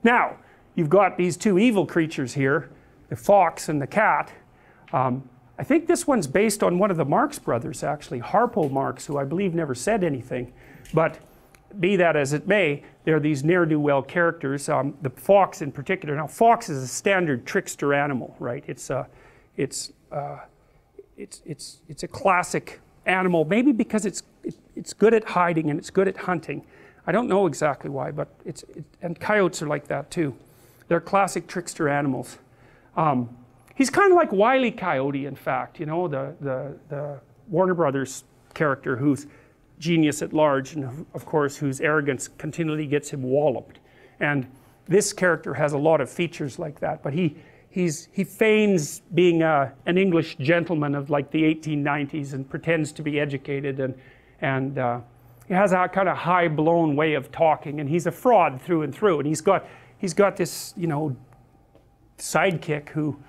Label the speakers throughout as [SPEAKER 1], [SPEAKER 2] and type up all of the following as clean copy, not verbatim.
[SPEAKER 1] Now, you've got these two evil creatures here, the fox and the cat. I think this one's based on one of the Marx brothers, actually, Harpo Marx, who I believe never said anything. But be that as it may, they're these ne'er-do-well characters. The fox in particular. Now, fox is a standard trickster animal, right? It's a classic animal, maybe because it's good at hiding and it's good at hunting. I don't know exactly why, but and coyotes are like that too. They're classic trickster animals. He's kind of like Wile E. Coyote, in fact, you know, the Warner Brothers character who's genius at large, and of course whose arrogance continually gets him walloped. And this character has a lot of features like that, but he feigns being an English gentleman of like the 1890s and pretends to be educated, and he has a kind of high-blown way of talking, and he's a fraud through and through. And he's got this, you know, sidekick who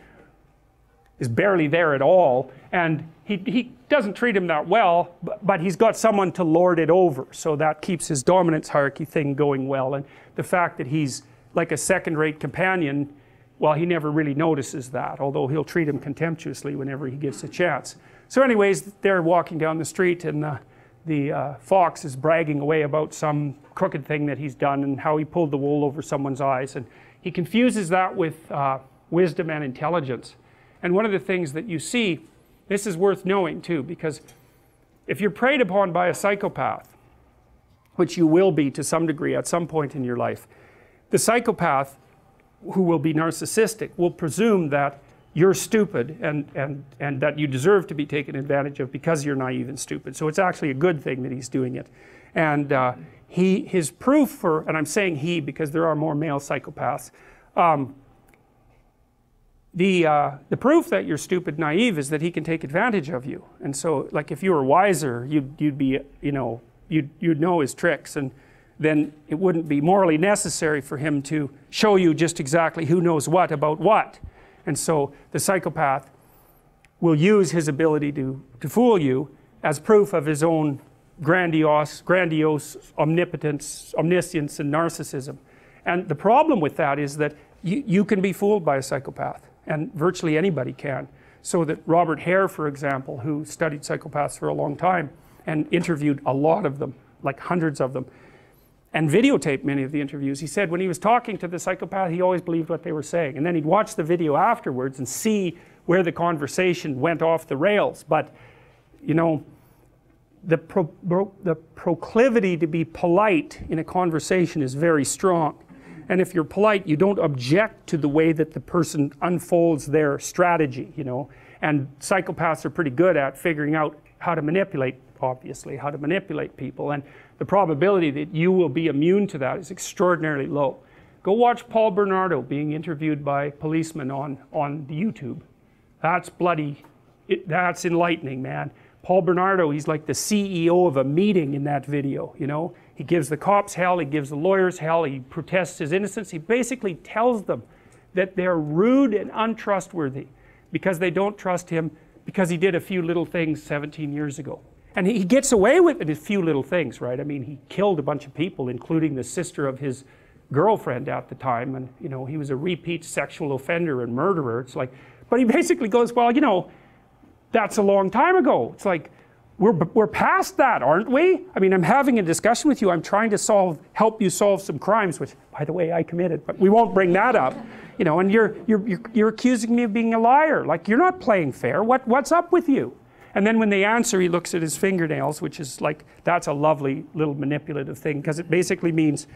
[SPEAKER 1] is barely there at all, and he doesn't treat him that well, but he's got someone to lord it over, so that keeps his dominance hierarchy thing going well. And the fact that he's like a second-rate companion, well, he never really notices that, although he'll treat him contemptuously whenever he gets a chance. So anyways, they're walking down the street, and the fox is bragging away about some crooked thing that he's done and how he pulled the wool over someone's eyes, and he confuses that with wisdom and intelligence. And one of the things that you see, this is worth knowing too, because if you're preyed upon by a psychopath, which you will be to some degree at some point in your life, the psychopath, who will be narcissistic, will presume that you're stupid and that you deserve to be taken advantage of because you're naive and stupid. So it's actually a good thing that he's doing it. And his proof for, and I'm saying he because there are more male psychopaths, the proof that you're stupid, naive, is that he can take advantage of you. And so, like, if you were wiser, you'd be, you know, you'd know his tricks, and then it wouldn't be morally necessary for him to show you just exactly who knows what about what. And so the psychopath will use his ability to fool you as proof of his own grandiose omnipotence, omniscience, and narcissism. And the problem with that is that you can be fooled by a psychopath, and virtually anybody can. So that Robert Hare, for example, who studied psychopaths for a long time and interviewed a lot of them, like hundreds of them, and videotaped many of the interviews, he said when he was talking to the psychopath, he always believed what they were saying, and then he'd watch the video afterwards and see where the conversation went off the rails. But you know, the proclivity to be polite in a conversation is very strong. And if you're polite, you don't object to the way that the person unfolds their strategy, you know. And psychopaths are pretty good at figuring out how to manipulate, obviously, how to manipulate people. And the probability that you will be immune to that is extraordinarily low. Go watch Paul Bernardo being interviewed by policemen on YouTube. That's that's enlightening, man. Paul Bernardo, he's like the CEO of a meeting in that video, you know. He gives the cops hell, he gives the lawyers hell, he protests his innocence. He basically tells them that they're rude and untrustworthy because they don't trust him because he did a few little things 17 years ago. And he gets away with it, a few little things, right? I mean, he killed a bunch of people, including the sister of his girlfriend at the time, and you know, he was a repeat sexual offender and murderer. It's like, but he basically goes, well, you know, that's a long time ago. It's like, we're past that, aren't we? I mean, I'm having a discussion with you. I'm trying to help you solve some crimes, which, by the way, I committed, but we won't bring that up. You know, and you're accusing me of being a liar. Like, you're not playing fair. What's up with you? And then when they answer, he looks at his fingernails, which is like, that's a lovely little manipulative thing, because it basically means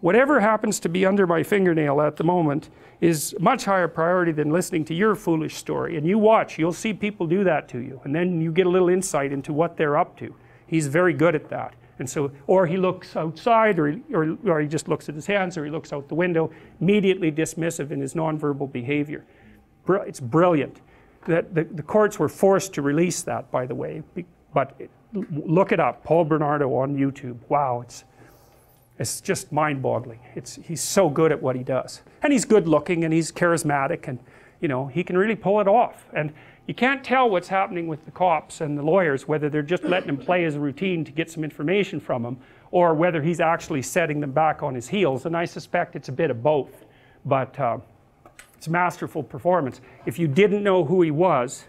[SPEAKER 1] whatever happens to be under my fingernail at the moment is much higher priority than listening to your foolish story. And you watch, you'll see people do that to you, and then you get a little insight into what they're up to. He's very good at that. And so, or he looks outside, or he just looks at his hands, or he looks out the window, immediately dismissive in his nonverbal behavior. It's brilliant. The courts were forced to release that, by the way, but look it up, Paul Bernardo on YouTube. Wow, it's just mind-boggling. He's so good at what he does, and he's good-looking, and he's charismatic, and you know, he can really pull it off. And you can't tell what's happening with the cops and the lawyers, whether they're just letting him play his routine to get some information from him, or whether he's actually setting them back on his heels, and I suspect it's a bit of both, but it's masterful performance. If you didn't know who he was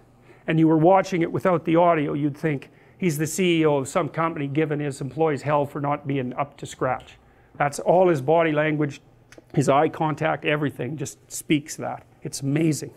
[SPEAKER 1] and you were watching it without the audio, you'd think he's the CEO of some company giving his employees hell for not being up to scratch. That's all his body language, his eye contact, everything just speaks that. It's amazing.